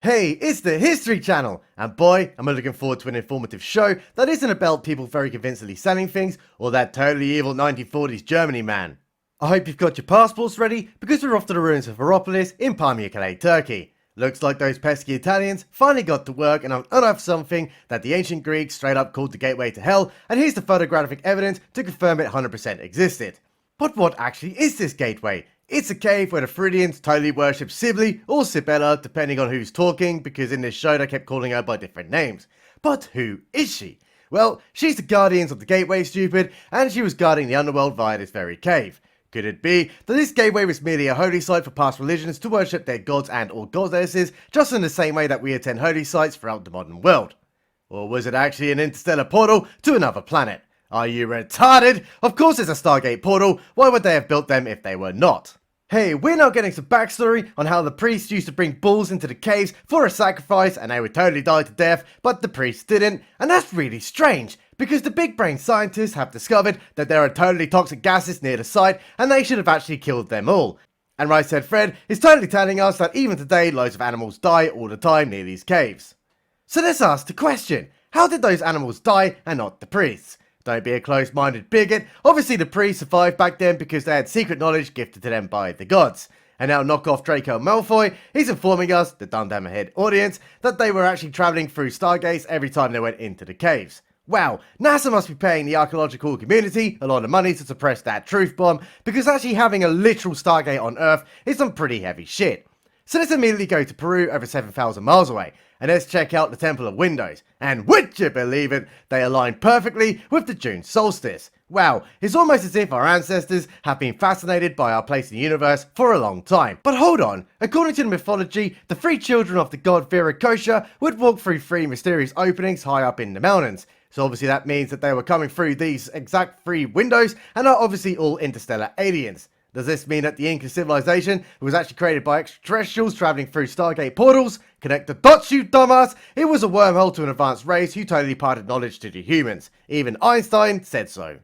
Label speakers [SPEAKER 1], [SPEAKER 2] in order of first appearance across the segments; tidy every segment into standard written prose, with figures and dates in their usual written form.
[SPEAKER 1] Hey, it's the History Channel, and boy, am I looking forward to an informative show that isn't about people very convincingly selling things or that totally evil 1940s Germany man. I hope you've got your passports ready because we're off to the ruins of Heropolis in Pamukkale, Turkey. Looks like those pesky Italians finally got to work and unearthed something that the ancient Greeks straight up called the gateway to hell, and here's the photographic evidence to confirm it 100% existed. But what actually is this gateway? It's a cave where the Phrygians totally worship Sibylle or Sibella, depending on who's talking, because in this show they kept calling her by different names. But who is she? Well, she's the guardians of the gateway, stupid, and she was guarding the underworld via this very cave. Could it be that this gateway was merely a holy site for past religions to worship their gods and or goddesses, just in the same way that we attend holy sites throughout the modern world? Or was it actually an interstellar portal to another planet? Are you retarded? Of course it's a Stargate portal. Why would they have built them if they were not? Hey, we're now getting some backstory on how the priests used to bring bulls into the caves for a sacrifice and they would totally die to death, but the priests didn't, and that's really strange, because the big brain scientists have discovered that there are totally toxic gases near the site and they should have actually killed them all. And Right Said Fred is totally telling us that even today loads of animals die all the time near these caves. So let's ask the question, how did those animals die and not the priests? Don't be a close-minded bigot. Obviously the priests survived back then because they had secret knowledge gifted to them by the gods. And now knockoff Draco Malfoy is informing us, the Dundam Ahead audience, that they were actually travelling through Stargates every time they went into the caves. Wow, NASA must be paying the archaeological community a lot of money to suppress that truth bomb, because actually having a literal Stargate on Earth is some pretty heavy shit. So let's immediately go to Peru, over 7,000 miles away, and let's check out the Temple of Windows. And would you believe it, they align perfectly with the June solstice. Wow, it's almost as if our ancestors have been fascinated by our place in the universe for a long time. But hold on, according to the mythology, the three children of the god Viracocha would walk through three mysterious openings high up in the mountains. So obviously that means that they were coming through these exact three windows and are obviously all interstellar aliens. Does this mean that the Inca civilization was actually created by extraterrestrials travelling through Stargate portals? Connect the dots, you dumbass! It was a wormhole to an advanced race who totally imparted knowledge to the humans. Even Einstein said so.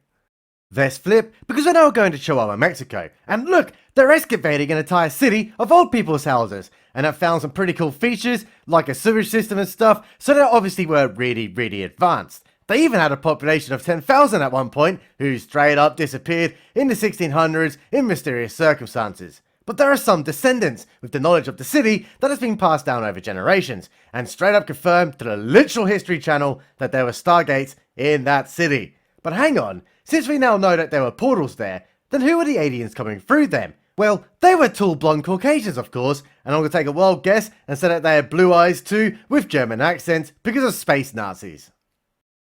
[SPEAKER 1] Let's flip, because we're now going to Chihuahua, Mexico. And look, they're excavating an entire city of old people's houses. And have found some pretty cool features, like a sewage system and stuff, so they obviously were really advanced. They even had a population of 10,000 at one point, who straight up disappeared in the 1600s in mysterious circumstances. But there are some descendants with the knowledge of the city that has been passed down over generations, and straight up confirmed to the literal History Channel that there were Stargates in that city. But hang on, since we now know that there were portals there, then who were the aliens coming through them? Well, they were tall blonde Caucasians, of course, and I'm going to take a wild guess and say that they had blue eyes too, with German accents, because of space Nazis.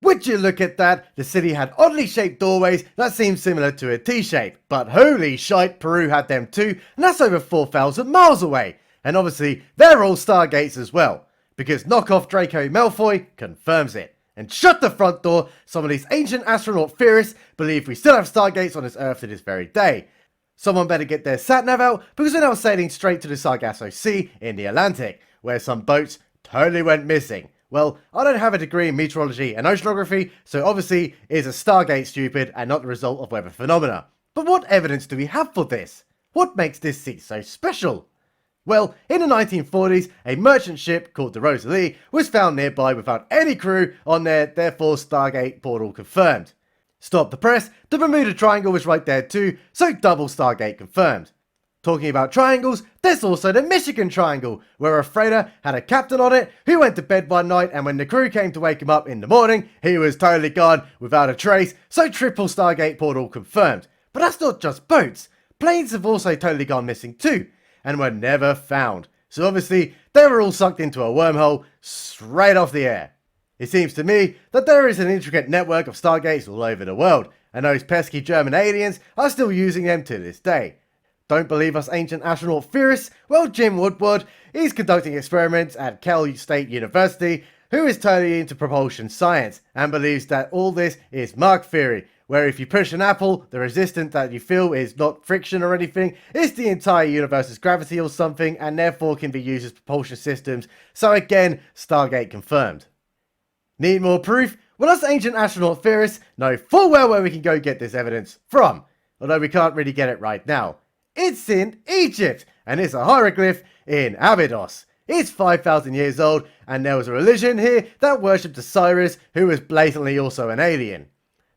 [SPEAKER 1] Would you look at that? The city had oddly shaped doorways that seemed similar to a T-shape. But holy shite, Peru had them too, and that's over 4,000 miles away. And obviously, they're all Stargates as well. Because knockoff Draco Malfoy confirms it. And shut the front door, some of these ancient astronaut theorists believe we still have Stargates on this Earth to this very day. Someone better get their sat-nav out, because we're now sailing straight to the Sargasso Sea in the Atlantic, where some boats totally went missing. Well, I don't have a degree in meteorology and oceanography, so obviously it's a Stargate, stupid, and not the result of weather phenomena. But what evidence do we have for this? What makes this sea so special? Well, in the 1940s, a merchant ship called the Rosalie was found nearby without any crew on there, therefore Stargate portal confirmed. Stop the press, the Bermuda Triangle was right there too, so double Stargate confirmed. Talking about triangles, there's also the Michigan Triangle, where a freighter had a captain on it who went to bed one night, and when the crew came to wake him up in the morning, he was totally gone without a trace, so triple Stargate portal confirmed. But that's not just boats. Planes have also totally gone missing too, and were never found. So obviously, they were all sucked into a wormhole straight off the air. It seems to me that there is an intricate network of Stargates all over the world, and those pesky German aliens are still using them to this day. Don't believe us ancient astronaut theorists? Well, Jim Woodward is conducting experiments at Cal State University, who is totally into propulsion science and believes that all this is Mach theory, where if you push an apple, the resistance that you feel is not friction or anything, it's the entire universe's gravity or something, and therefore can be used as propulsion systems. So again, Stargate confirmed. Need more proof? Well, us ancient astronaut theorists know full well where we can go get this evidence from, although we can't really get it right now. It's in Egypt, and it's a hieroglyph in Abydos. is 5,000 years old, and there was a religion here that worshipped Osiris, who was blatantly also an alien.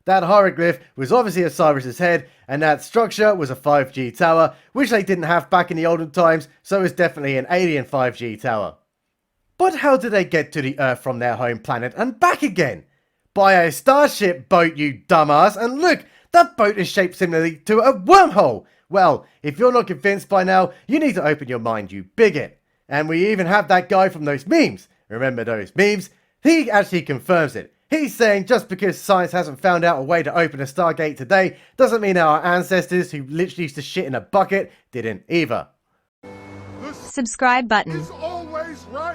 [SPEAKER 1] That hieroglyph was obviously Osiris's head, and that structure was a 5G tower, which they didn't have back in the olden times, so it's definitely an alien 5G tower. But how did they get to the Earth from their home planet and back again? By a starship boat, you dumbass, and look, that boat is shaped similarly to a wormhole. Well, if you're not convinced by now, you need to open your mind, you bigot. And we even have that guy from those memes. Remember those memes? He actually confirms it. He's saying just because science hasn't found out a way to open a Stargate today doesn't mean our ancestors who literally used to shit in a bucket didn't either.
[SPEAKER 2] Subscribe button.
[SPEAKER 3] Is always right.